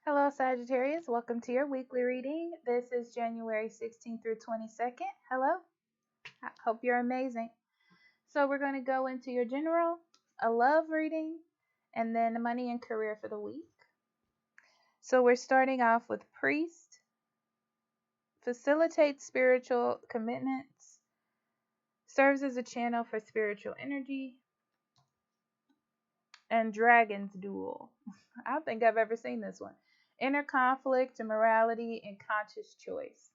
Hello, Sagittarius. Welcome to your weekly reading. This is January 16th through 22nd. Hello. I hope you're amazing. So we're going to go into your general, a love reading, and then money and career for the week. So we're starting off with priest, facilitates spiritual commitments, serves as a channel for spiritual energy, and dragon's duel. I don't think I've ever seen this one. Inner conflict, immorality, and conscious choice.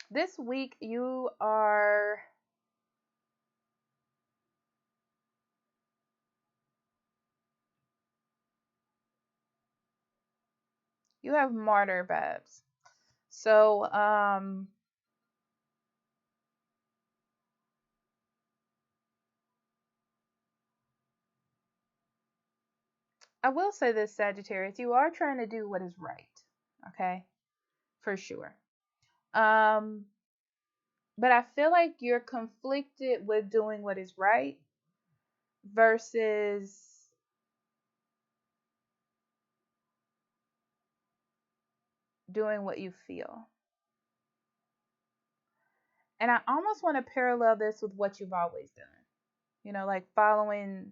This week you have martyr vibes. So I will say this, Sagittarius, you are trying to do what is right. Okay? For sure. But I feel like you're conflicted with doing what is right versus doing what you feel. And I almost want to parallel this with what you've always done. Like following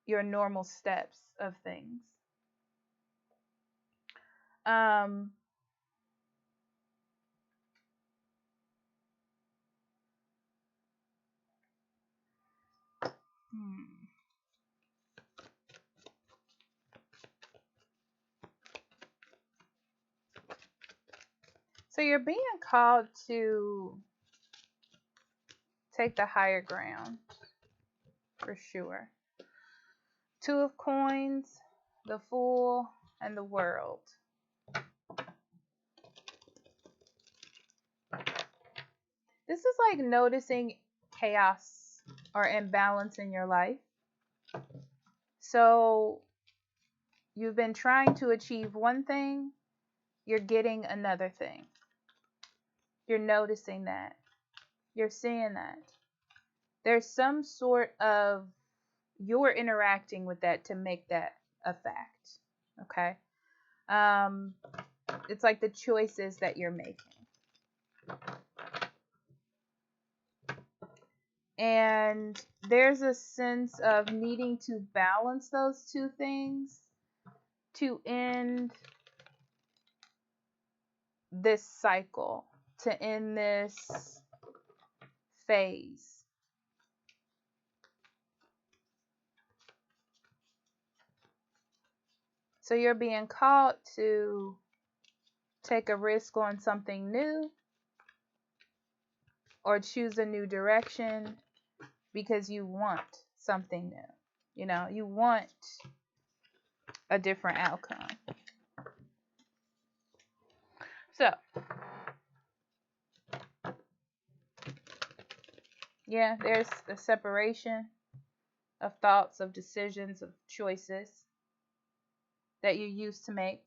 your normal steps of things. Um hmm. So you're being called to take the higher ground, for sure. Two of coins, the fool, and the world. This is like noticing chaos or imbalance in your life. So you've been trying to achieve one thing, you're getting another thing. You're noticing that. You're seeing that. There's some sort of, you're interacting with that to make that a fact. Okay? It's like the choices that you're making. And there's a sense of needing to balance those two things to end this cycle, to end this phase. So you're being called to take a risk on something new or choose a new direction because you want something new. You want a different outcome. So, yeah, there's a separation of thoughts, of decisions, of choices that you used to make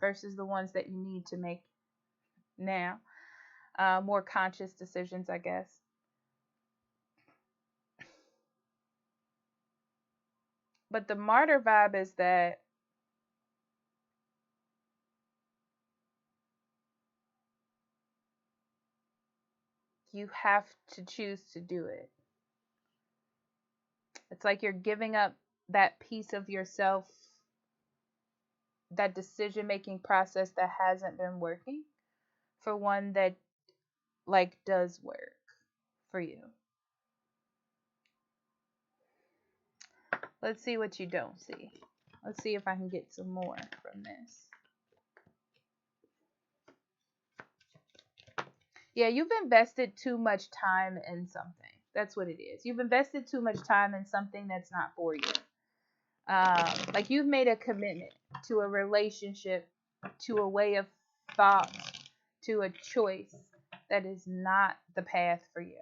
versus the ones that you need to make now. More conscious decisions, I guess. But the martyr vibe is that you have to choose to do it. It's like you're giving up that piece of yourself, that decision-making process that hasn't been working, for one that does work for you. Let's see what you don't see. Let's see if I can get some more from this. Yeah, you've invested too much time in something. That's what it is. You've invested too much time in something that's not for you. Like you've made a commitment to a relationship, to a way of thought, to a choice that is not the path for you.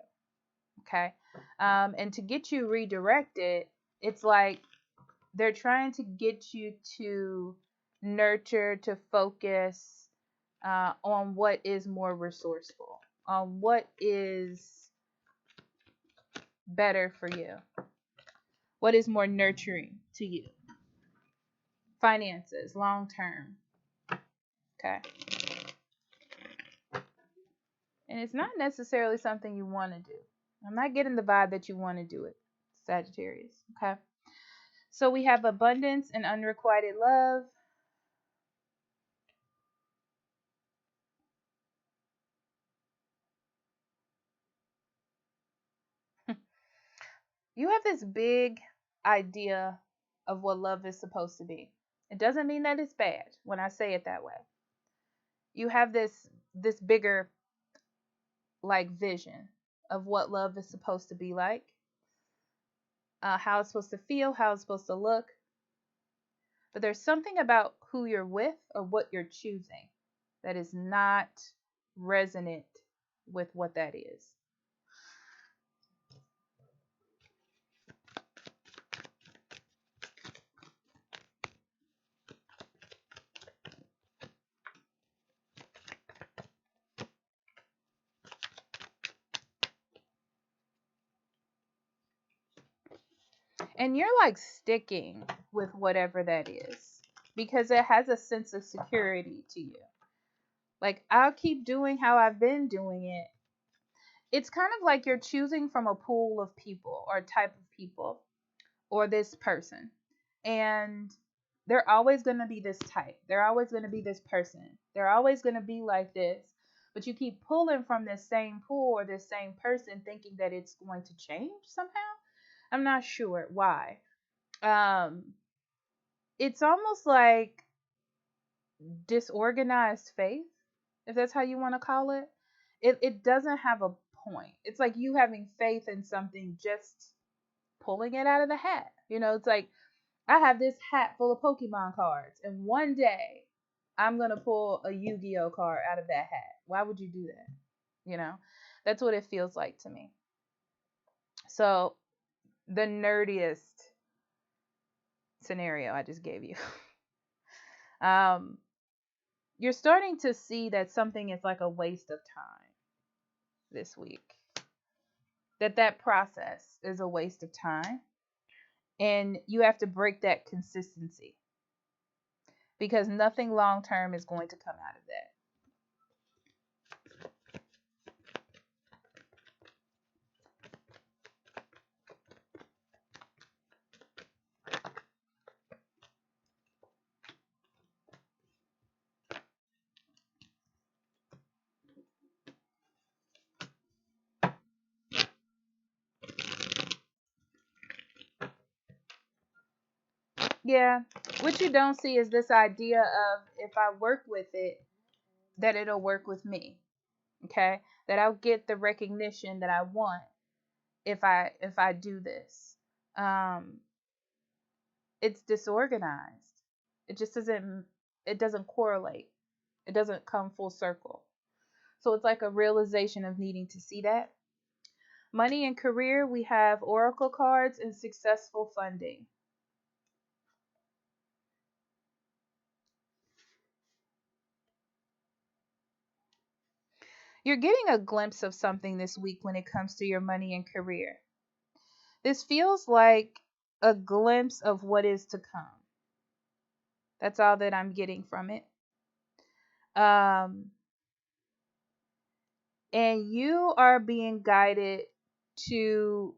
Okay? And to get you redirected, it's like they're trying to get you to nurture, to focus on what is more resourceful, on what is better for you, what is more nurturing to you. finances, long term. Okay. And it's not necessarily something you want to do. I'm not getting the vibe that you want to do it, Sagittarius. Okay. So we have abundance and unrequited love. You have this big idea of what love is supposed to be. It doesn't mean that it's bad when I say it that way. You have this bigger like vision of what love is supposed to be like, how it's supposed to feel, how it's supposed to look. But there's something about who you're with or what you're choosing that is not resonant with what that is. And you're like sticking with whatever that is because it has a sense of security to you. Like, I'll keep doing how I've been doing it. It's kind of like you're choosing from a pool of people or type of people or this person. And they're always going to be this type. They're always going to be this person. They're always going to be like this. But you keep pulling from this same pool or this same person thinking that it's going to change somehow. I'm not sure why. It's almost like disorganized faith, if that's how you want to call it. It doesn't have a point. It's like you having faith in something, just pulling it out of the hat. It's like I have this hat full of Pokemon cards, and one day I'm gonna pull a Yu-Gi-Oh card out of that hat. Why would you do that? That's what it feels like to me. So the nerdiest scenario I just gave you. You're starting to see that something is like a waste of time this week. That process is a waste of time. And you have to break that consistency because nothing long term is going to come out of that. Yeah, what you don't see is this idea of if I work with it, that it'll work with me. Okay, that I'll get the recognition that I want if I do this. It's disorganized. It just doesn't. It doesn't correlate. It doesn't come full circle. So it's like a realization of needing to see that. Money and career, we have oracle cards and successful funding. You're getting a glimpse of something this week when it comes to your money and career. This feels like a glimpse of what is to come. That's all that I'm getting from it. And you are being guided to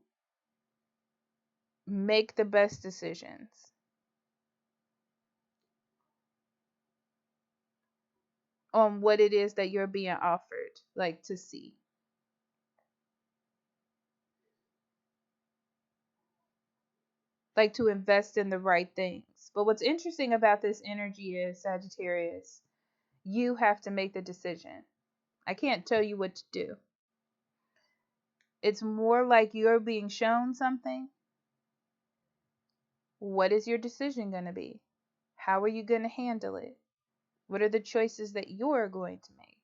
make the best decisions on what it is that you're being offered, like to see. Like to invest in the right things. But what's interesting about this energy is, Sagittarius, you have to make the decision. I can't tell you what to do. It's more like you're being shown something. What is your decision going to be? How are you going to handle it? What are the choices that you're going to make?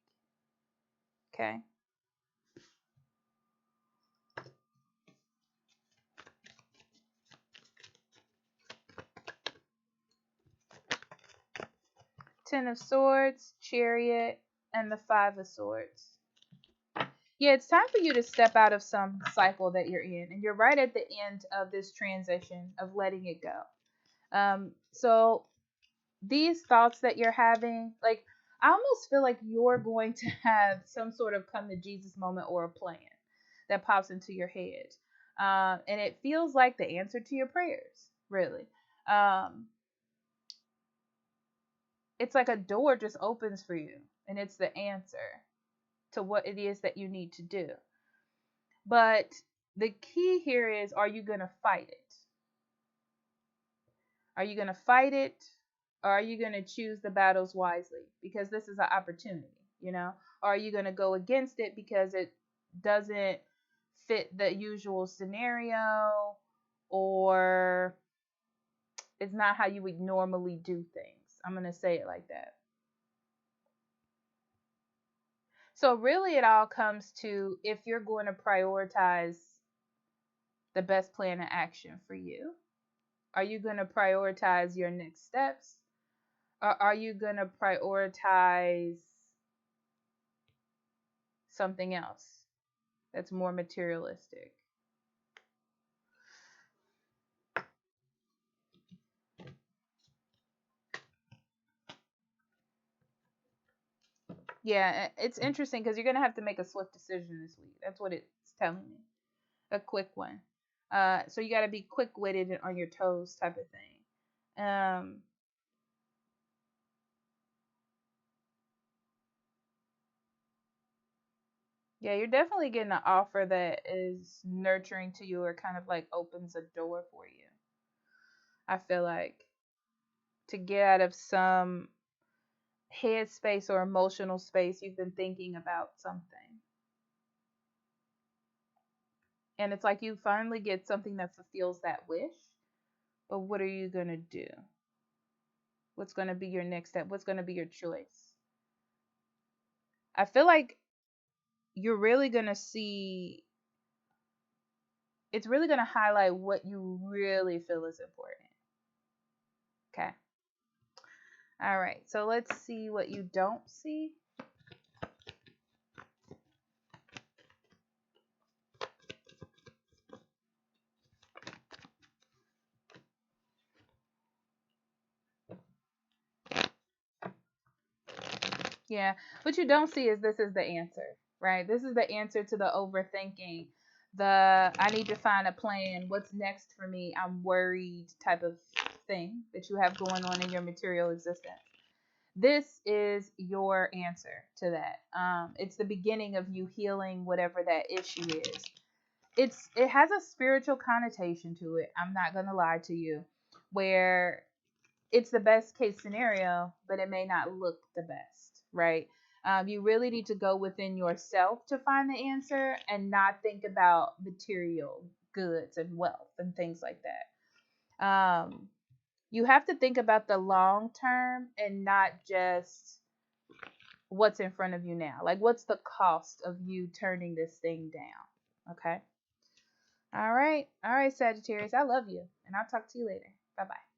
Okay. Ten of Swords, Chariot, and the Five of Swords. Yeah, it's time for you to step out of some cycle that you're in. And you're right at the end of this transition of letting it go. So these thoughts that you're having, like, I almost feel like you're going to have some sort of come to Jesus moment or a plan that pops into your head. And it feels like the answer to your prayers, really. Um, it's like a door just opens for you, and it's the answer to what it is that you need to do. But the key here is, are you going to fight it? Are you going to fight it? Or are you going to choose the battles wisely? Because this is an opportunity, you know? Or are you going to go against it because it doesn't fit the usual scenario, or it's not how you would normally do things? I'm going to say it like that. So really it all comes to if you're going to prioritize the best plan of action for you. Are you going to prioritize your next steps? Or are you going to prioritize something else that's more materialistic? Yeah, it's interesting because you're going to have to make a swift decision this week. That's what it's telling me. A quick one. So you got to be quick-witted and on your toes type of thing. Yeah, you're definitely getting an offer that is nurturing to you, or kind of like opens a door for you. I feel like to get out of some headspace or emotional space, you've been thinking about something. And it's like you finally get something that fulfills that wish. But what are you going to do? What's going to be your next step? What's going to be your choice? I feel like you're really going to see, it's really going to highlight what you really feel is important. Okay. All right. So let's see what you don't see. Yeah. What you don't see is this is the answer, right? This is the answer to the overthinking, the I need to find a plan. What's next for me? I'm worried type of thing that you have going on in your material existence. This is your answer to that. It's the beginning of you healing whatever that issue is. It has a spiritual connotation to it. I'm not gonna lie to you, where it's the best case scenario, but it may not look the best, right? You really need to go within yourself to find the answer and not think about material goods and wealth and things like that. You have to think about the long term and not just what's in front of you now. Like, what's the cost of you turning this thing down? Okay. All right. All right, Sagittarius. I love you. And I'll talk to you later. Bye bye.